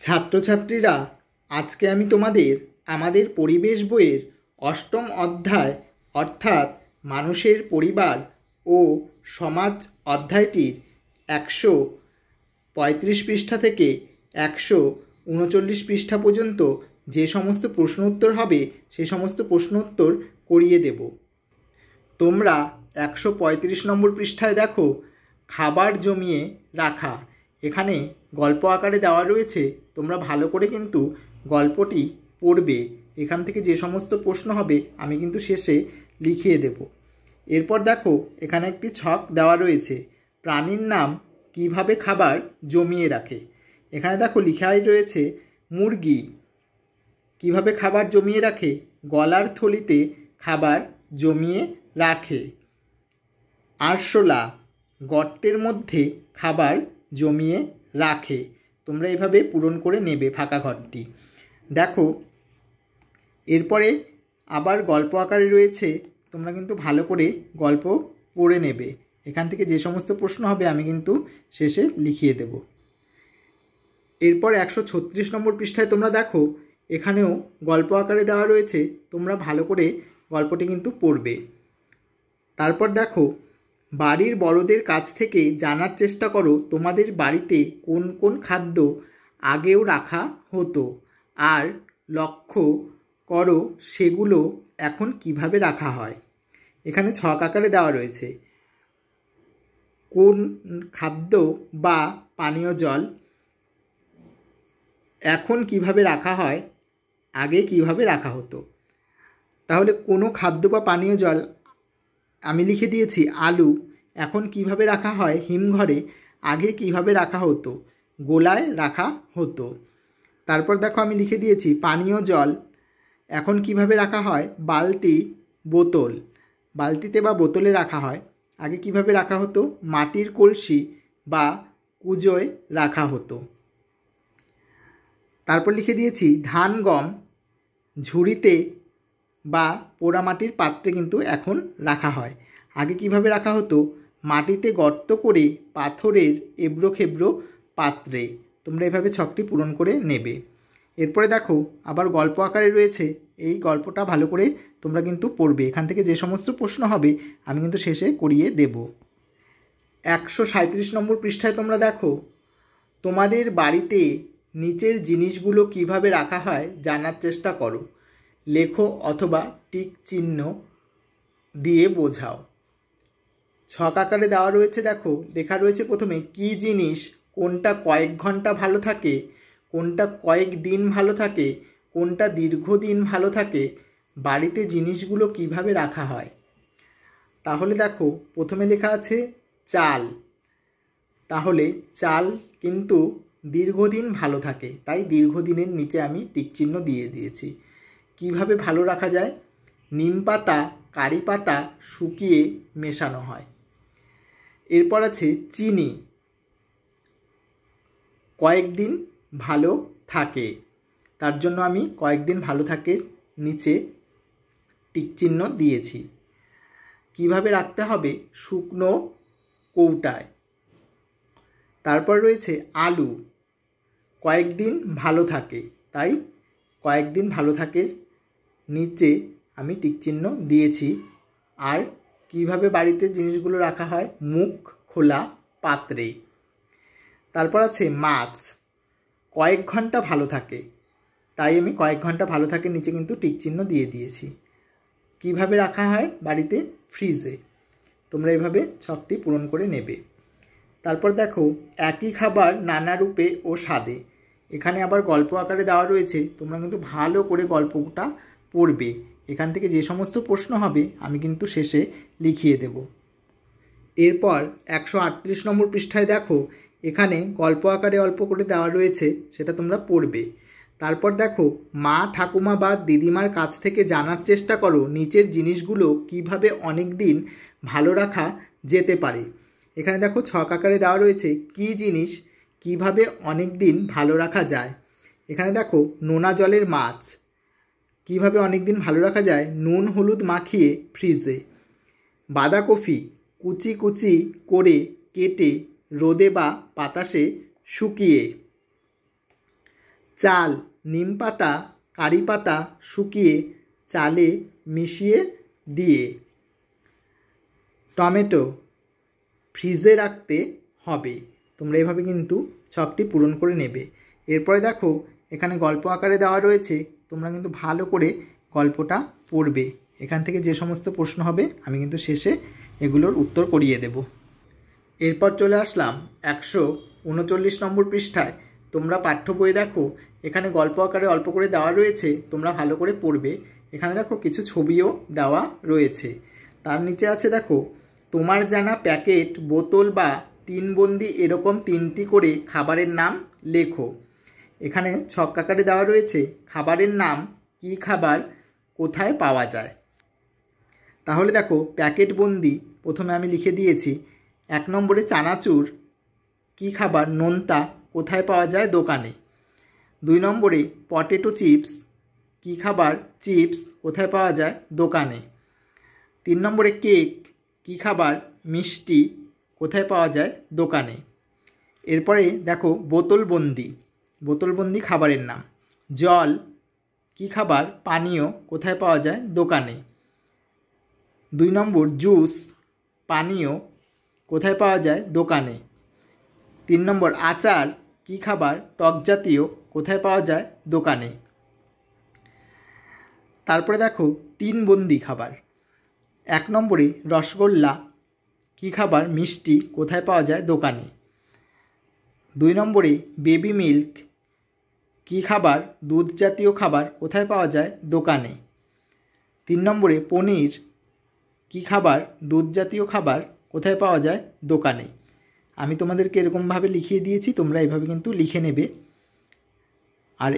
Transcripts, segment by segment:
ছাত্রছাত্রীরা, আজকে আমি তোমাদের আমাদের পরিবেশ বইয়ের অষ্টম অধ্যায় অর্থাৎ মানুষের পরিবার ও সমাজ অধ্যায়টির 135 পৃষ্ঠা থেকে 139 পৃষ্ঠা পর্যন্ত যে সমস্ত প্রশ্ন উত্তর হবে সে সমস্ত প্রশ্ন উত্তর করিয়ে দেব। তোমরা 135 নম্বর পৃষ্ঠায় দেখো, খাবার জমিয়ে রাখা। এখানে গল্প আকারে দেওয়া রয়েছে, তোমরা ভালো করে কিন্তু গল্পটি পড়বে। এখান থেকে যে সমস্ত প্রশ্ন হবে আমি কিন্তু শেষে লিখিয়ে দেব। এরপর দেখো, এখানে একটি ছক দেওয়া রয়েছে, প্রাণীর নাম কিভাবে খাবার জমিয়ে রাখে। এখানে দেখো লেখাই রয়েছে, মুরগি কিভাবে খাবার জমিয়ে রাখে, গলার থলিতে খাবার জমিয়ে রাখে। আরশোলা গর্তের মধ্যে খাবার জমিয়ে রাখে। তোমরা এভাবে পূরণ করে নেবে ফাঁকা ঘরটি। দেখো, এরপরে আবার গল্প আকারে রয়েছে, তোমরা কিন্তু ভালো করে গল্প পড়ে নেবে। এখান থেকে যে সমস্ত প্রশ্ন হবে আমি কিন্তু শেষে লিখিয়ে দেব। এরপর 136 নম্বর পৃষ্ঠায় তোমরা দেখো, এখানেও গল্প আকারে দেওয়া রয়েছে, তোমরা ভালো করে গল্পটি কিন্তু পড়বে। তারপর দেখো, বাড়ির বড়দের কাছ থেকে জানার চেষ্টা করো তোমাদের বাড়িতে কোন কোন খাদ্য আগেও রাখা হতো, আর লক্ষ্য করো সেগুলো এখন কিভাবে রাখা হয়। এখানে ছক আকারে দেওয়া রয়েছে, কোন খাদ্য বা পানীয় জল এখন কিভাবে রাখা হয়, আগে কিভাবে রাখা হতো। তাহলে কোনো খাদ্য বা পানীয় জল আমি লিখে দিয়েছি আলু, এখন কিভাবে রাখা হয় হিমঘরে, আগে কিভাবে রাখা হতো গোলায় রাখা হতো। তারপর দেখো আমি লিখে দিয়েছি পানীয় জল এখন কিভাবে রাখা হয় বালতি বোতল, বালতিতে বা বোতলে রাখা হয়, আগে কিভাবে রাখা হতো মাটির কলসি বা কুজোয় রাখা হতো। তারপর লিখে দিয়েছি ধান গম ঝুড়িতে বা পোড়ামাটির পাত্রে কিন্তু এখন রাখা হয়, আগে কিভাবে রাখা হতো মাটিতে গর্ত করে পাথরের এবড়ো খেবড়ো পাত্রে। তোমরা এভাবে ছকটি পূরণ করে নেবে। এরপরে দেখো আবার গল্প আকারে রয়েছে, এই গল্পটা ভালো করে তোমরা কিন্তু পড়বে। এখান থেকে যে সমস্ত প্রশ্ন হবে আমি কিন্তু শেষে করিয়ে দেব। 137 নম্বর পৃষ্ঠায় তোমরা দেখো, তোমাদের বাড়িতে নিচের জিনিসগুলো কিভাবে রাখা হয় জানার চেষ্টা করো, লেখো অথবা টিক চিহ্ন দিয়ে বোঝাও। ছক আকারে দেওয়া রয়েছে, দেখো লেখা রয়েছে প্রথমে কি জিনিস কোনটা কয়েক ঘন্টা ভালো থাকে, কোনটা কয়েক দিন ভালো থাকে, কোনটা দীর্ঘদিন ভালো থাকে, বাড়িতে জিনিসগুলো কিভাবে রাখা হয়। তাহলে দেখো প্রথমে লেখা আছে চাল, তাহলে চাল কিন্তু দীর্ঘদিন ভালো থাকে, তাই দীর্ঘদিনের নিচে আমি টিকচিহ্ন দিয়ে দিয়েছি। কিভাবে ভালো রাখা যায়, নিম পাতা কারি পাতা শুকিয়ে মেশানো হয়। এরপর আছে চিনি, কয়েকদিন ভালো থাকে, তার জন্য আমি কয়েকদিন ভালো থাকে নিচে টিকচিহ্ন দিয়েছি। কিভাবে রাখতে হবে শুকনো কৌটায়। তারপর রয়েছে আলু, কয়েকদিন ভালো থাকে, তাই কয়েকদিন ভালো থাকে নিচে আমি টিকচিহ্ন দিয়েছি। আর কিভাবে বাড়িতে জিনিসগুলো রাখা হয় মুখ খোলা পাত্রে। তারপর আছে মাছ, কয়েক ঘন্টা ভালো থাকে, তাই আমি কয়েক ঘন্টা ভালো থাকে নিচে কিন্তু টিকচিহ্ন দিয়ে দিয়েছি। কিভাবে রাখা হয় বাড়িতে ফ্রিজে। তোমরা এভাবে ছকটি পূরণ করে নেবে। তারপর দেখো একই খাবার নানা রূপে ও স্বাদে। এখানে আবার গল্প আকারে দেওয়া রয়েছে, তোমরা কিন্তু ভালো করে গল্পটা পড়বে। এখান থেকে যে সমস্ত প্রশ্ন হবে আমি কিন্তু শেষে লিখিয়ে দেব। এরপর 138 নম্বর পৃষ্ঠায় দেখো, এখানে গল্প আকারে অল্প করে দেওয়া রয়েছে, সেটা তোমরা পড়বে। তারপর দেখো মা ঠাকুমা বা দিদিমার কাছ থেকে জানার চেষ্টা করো নিচের জিনিসগুলো কিভাবে অনেক দিন ভালো রাখা যেতে পারে। এখানে দেখো ছক আকারে দেওয়া রয়েছে কি জিনিস কিভাবে অনেক দিন ভালো রাখা যায়। এখানে দেখো নোনা জলের মাছ কিভাবে অনেক দিন ভালো রাখা যায় নুন হলুদ মাখিয়ে ফ্রিজে। বাঁধাকপি কুচি কুচি করে কেটে রোদে বা বাতাসে শুকিয়ে। চাল নিম পাতা কারি পাতা শুকিয়ে চালে মিশিয়ে দিয়ে। টমেটো ফ্রিজে রাখতে হবে। তোমরা এভাবে কিন্তু ছকটি পূরণ করে নেবে। এরপরে দেখো এখানে গল্প আকারে দেওয়া রয়েছে, তোমরা কিন্তু ভালো করে গল্পটা পড়বে। এখান থেকে যে সমস্ত প্রশ্ন হবে আমি কিন্তু শেষে এগুলোর উত্তর করিয়ে দেব। এরপর চলে আসলাম 139 নম্বর পৃষ্ঠায়। তোমরা পাঠ্য বই দেখো, এখানে গল্প আকারে অল্প করে দেওয়া রয়েছে, তোমরা ভালো করে পড়বে। এখানে দেখো কিছু ছবিও দেওয়া রয়েছে। তার নিচে আছে দেখো, তোমার জানা প্যাকেট, বোতল বা টিনবন্দি এরকম 3টি করে খাবারের নাম লেখো। এখানে ছক আকারে দেওয়া রয়েছে খাবারের নাম, কি খাবার, কোথায় পাওয়া যায়। তাহলে দেখো প্যাকেট বন্দি প্রথমে আমি লিখে দিয়েছি। 1 নম্বরে চানাচুর, কি খাবার, নোনতা, কোথায় পাওয়া যায়, দোকানে। 2 নম্বরে পটেটো চিপস, কি খাবার, চিপস, কোথায় পাওয়া যায়, দোকানে। 3 নম্বরে কেক, কি খাবার, মিষ্টি, কোথায় পাওয়া যায়, দোকানে। এরপরে দেখো বোতলবন্দি, বোতলবন্দি খাবারের নাম। জল, কি খাবার, পানীয়, কোথায় পাওয়া যায়, দোকানে। 2 নম্বর জুস, পানীয়, কোথায় পাওয়া যায়, দোকানে। 3 নম্বর আচার, কি খাবার, টক জাতীয়, কোথায় পাওয়া যায়, দোকানে। তারপরে দেখো টিনবন্দি খাবার। 1 নম্বরে রসগোল্লা, কি খাবার, মিষ্টি, কোথায় পাওয়া যায়, দোকানে। 2 নম্বরে বেবি মিল্ক, কি খাবার, দুধ জাতীয় খাবার, কোথায় পাওয়া যায়, দোকানে। 3 নম্বরে পনির, কি খাবার, দুধ জাতীয় খাবার, কোথায় পাওয়া যায়, দোকানে। আমি তোমাদেরকে এরকমভাবে লিখিয়ে দিয়েছি, তোমরা এভাবে কিন্তু লিখে নেবে। আর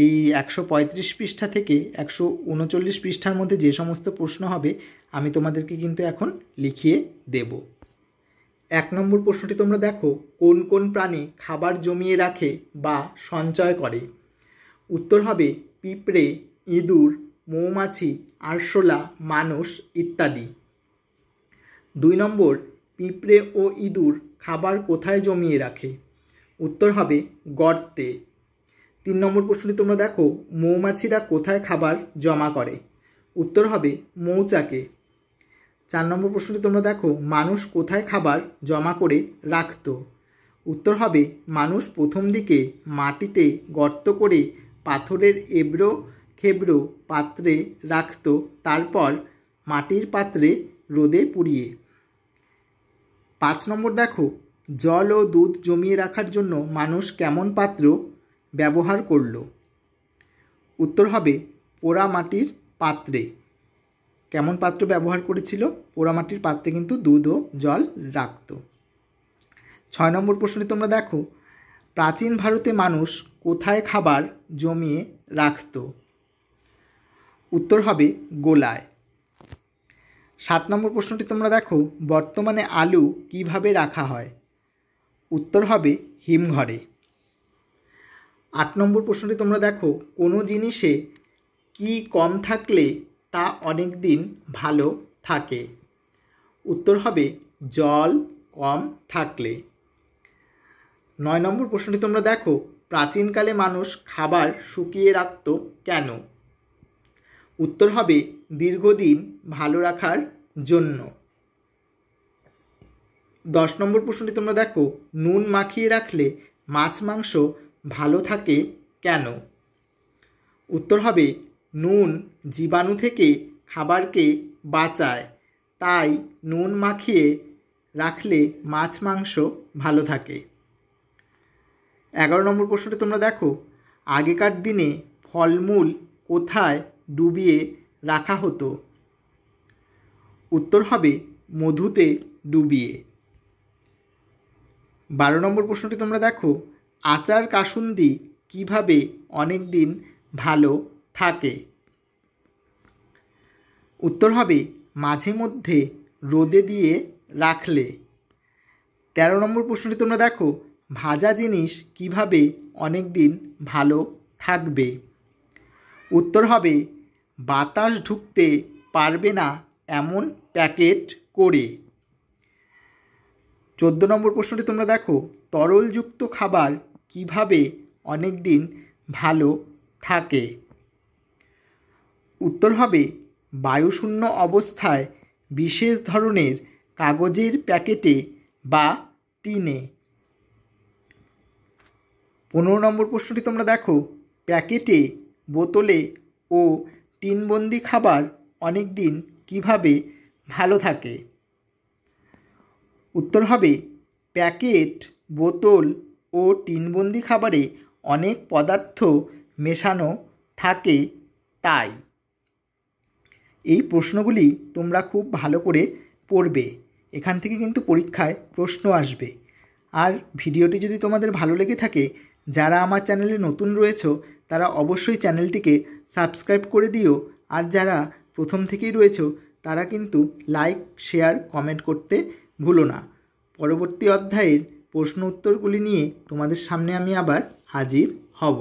এই 135 পৃষ্ঠা থেকে 139 পৃষ্ঠার মধ্যে যে সমস্ত প্রশ্ন হবে আমি তোমাদেরকে কিন্তু এখন লিখিয়ে দেব। 1 নম্বর প্রশ্নটি তোমরা দেখো, কোন কোন প্রাণী খাবার জমিয়ে রাখে বা সঞ্চয় করে। উত্তর হবে পিঁপড়ে, ইঁদুর, মৌমাছি, আরশোলা, মানুষ ইত্যাদি। 2 নম্বর পিঁপড়ে ও ইঁদুর খাবার কোথায় জমিয়ে রাখে। উত্তর হবে গর্তে। 3 নম্বর প্রশ্নটি তোমরা দেখো, মৌমাছিরা কোথায় খাবার জমা করে। উত্তর হবে মৌচাকে। 4 নম্বর প্রশ্নটি তোমরা দেখো, মানুষ কোথায় খাবার জমা করে রাখত। উত্তর হবে মানুষ প্রথম দিকে মাটিতে গর্ত করে পাথরের এবড়ো খেবড়ো পাত্রে রাখত, তারপর মাটির পাত্রে রোদে পুড়িয়ে। 5 নম্বর দেখো, জল ও দুধ জমিয়ে রাখার জন্য মানুষ কেমন পাত্র ব্যবহার করল। উত্তর হবে পোড়া মাটির পাত্রে। কেমন পাত্র ব্যবহার করেছিল, পোড়া মাটির পাত্রে কিন্তু দুধ ও জল রাখত। 6 নম্বর প্রশ্নটি তোমরা দেখো, প্রাচীন ভারতে মানুষ কোথায় খাবার জমিয়ে রাখত। উত্তর হবে গোলায়। 7 নম্বর প্রশ্নটি তোমরা দেখো, বর্তমানে আলু কিভাবে রাখা হয়। উত্তর হবে হিমঘরে। 8 নম্বর প্রশ্নটি তোমরা দেখো, কোনো জিনিসে কি কম থাকলে তা অনেক দিন ভালো থাকে। উত্তর হবে জল কম থাকলে। 9 নম্বর প্রশ্নটি তোমরা দেখো, প্রাচীনকালে মানুষ খাবার শুকিয়ে রাখত কেন। উত্তর হবে দীর্ঘদিন ভালো রাখার জন্য। 10 নম্বর প্রশ্নটি তোমরা দেখো, নুন মাখিয়ে রাখলে মাছ মাংস ভালো থাকে কেন। উত্তর হবে নুন জীবাণু থেকে খাবারকে বাঁচায়, তাই নুন মাখিয়ে রাখলে মাছ মাংস ভালো থাকে। 11 নম্বর প্রশ্নটি তোমরা দেখো, আগেকার দিনে ফলমূল কোথায় ডুবিয়ে রাখা হতো। উত্তর হবে মধুতে ডুবিয়ে। 12 নম্বর প্রশ্নটি তোমরা দেখো, আচার কাসুন্দি কিভাবে অনেক দিন ভালো থাকে। উত্তর হবে মাঝে মধ্যে রোদে দিয়ে রাখলে। 13 নম্বর প্রশ্নটি তোমরা দেখো, ভাজা জিনিস কিভাবে অনেক দিন ভালো থাকবে। উত্তর হবে বাতাস ঢুকতে পারবে না এমন প্যাকেট করে। 14 নম্বর প্রশ্নটি তোমরা দেখো, তরলযুক্ত খাবার কিভাবে অনেক দিন ভালো থাকে? উত্তর হবে বায়ুশূন্য অবস্থায় বিশেষ ধরনের কাগজের প্যাকেটে বা টিনে। 15 নম্বর প্রশ্নটি তোমরা দেখো, প্যাকেটে, বোতলে ও টিনবন্দি খাবার অনেক দিন কীভাবে ভালো থাকে? উত্তর হবে প্যাকেট, বোতল ও টিনবন্দি খাবারে অনেক পদার্থ মেশানো থাকে তাই। এই প্রশ্নগুলি তোমরা খুব ভালো করে পড়বে, এখান থেকে কিন্তু পরীক্ষায় প্রশ্ন আসবে। আর ভিডিওটি যদি তোমাদের ভালো লেগে থাকে, যারা আমার চ্যানেলে নতুন রয়েছো তারা অবশ্যই চ্যানেলটিকে সাবস্ক্রাইব করে দিও, আর যারা প্রথম থেকেই রয়েছো তারা কিন্তু লাইক, শেয়ার, কমেন্ট করতে ভুলো না। পরবর্তী অধ্যায়ের প্রশ্ন উত্তরগুলি নিয়ে তোমাদের সামনে আমি আবার হাজির হব।